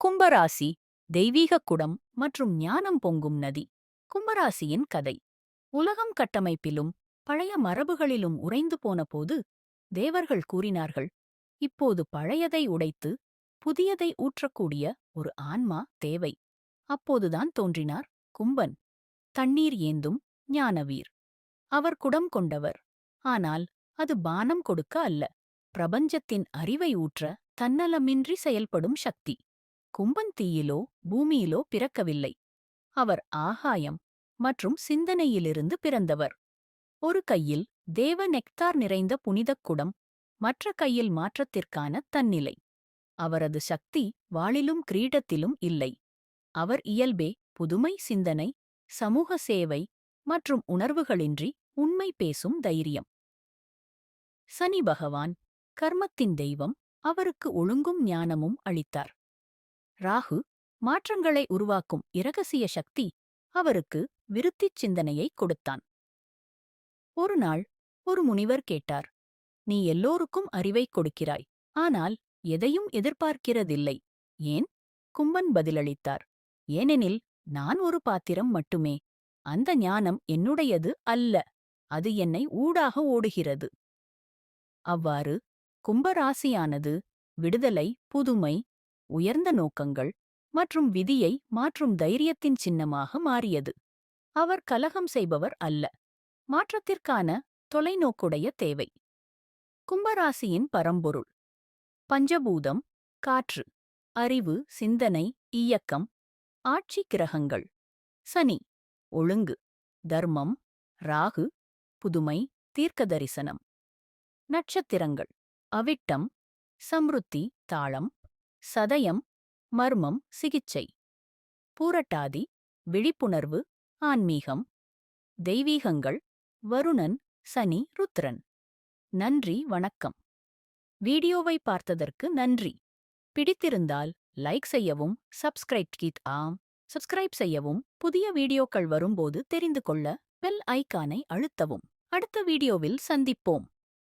கும்பராசி தெய்வீக குடம் மற்றும் ஞானம் பொங்கும் நதி. கும்பராசியின் கதை உலகம் கட்டமைப்பிலும் பழைய மரபுகளிலும் உறைந்து போன போது தேவர்கள் கூறினார்கள், இப்போது பழையதை உடைத்து புதியதை ஊற்றக்கூடிய ஒரு ஆன்மா தேவை. அப்போதுதான் தோன்றினார் கும்பன், தண்ணீர் ஏந்தும் ஞானவீர். அவர் குடம் கொண்டவர், ஆனால் அது பானம் கொடுக்க அல்ல, பிரபஞ்சத்தின் அறிவை ஊற்ற தன்னலமின்றி செயல்படும் சக்தி. கும்பன் தீயிலோ பூமியிலோ பிறக்கவில்லை. அவர் ஆகாயம் மற்றும் சிந்தனையிலிருந்து பிறந்தவர். ஒரு கையில் தேவ நெக்தார் நிறைந்த புனிதக் குடம், மற்ற கையில் மாற்றத்திற்கான தன்னிலை. அவரது சக்தி வாளிலும் கிரீடத்திலும் இல்லை. அவர் இயல்பே புதுமை, சிந்தனை, சமூக சேவை மற்றும் உணர்வுகளின்றி உண்மை பேசும் தைரியம். சனி பகவான், கர்மத்தின் தெய்வம், அவருக்கு ஒழுங்கும் ஞானமும் அளித்தார். ராகு, மாற்றங்களை உருவாக்கும் இரகசிய சக்தி, அவருக்கு விருத்திச் சிந்தனையை கொடுத்தான். ஒரு நாள் ஒரு முனிவர் கேட்டார், நீ எல்லோருக்கும் அறிவைக் கொடுக்கிறாய், ஆனால் எதையும் எதிர்பார்க்கிறதில்லை, ஏன்? கும்பன் பதிலளித்தார், ஏனெனில் நான் ஒரு பாத்திரம் மட்டுமே. அந்த ஞானம் என்னுடையது அல்ல, அது என்னை ஊடாக ஓடுகிறது. அவ்வாறு கும்பராசியானது விடுதலை, புதுமை, உயர்ந்த நோக்கங்கள் மற்றும் விதியை மாற்றும் தைரியத்தின் சின்னமாக மாறியது. அவர் கலகம் செய்பவர் அல்ல, மாற்றத்திற்கான தொலைநோக்குடைய தேவை. கும்பராசியின் பரம்பொருள் பஞ்சபூதம், காற்று, அறிவு, சிந்தனை, இயக்கம். ஆட்சி கிரகங்கள்: சனி ஒழுங்கு, தர்மம்; ராகு புதுமை, தீர்க்கதரிசனம். நட்சத்திரங்கள்: அவிட்டம் சம்ருத்தி, தாளம்; சதயம் மர்மம், சிகிச்சை; பூரட்டாதி விழிப்புணர்வு, ஆன்மீகம். தெய்வீகங்கள்: வருணன், சனி, ருத்ரன். நன்றி, வணக்கம். வீடியோவை பார்த்ததற்கு நன்றி. பிடித்திருந்தால் லைக் செய்யவும், சப்ஸ்கிரைப் செய்யவும், புதிய வீடியோக்கள் வரும்போது தெரிந்து கொள்ள பெல் ஐகானை அழுத்தவும். அடுத்த வீடியோவில் சந்திப்போம்.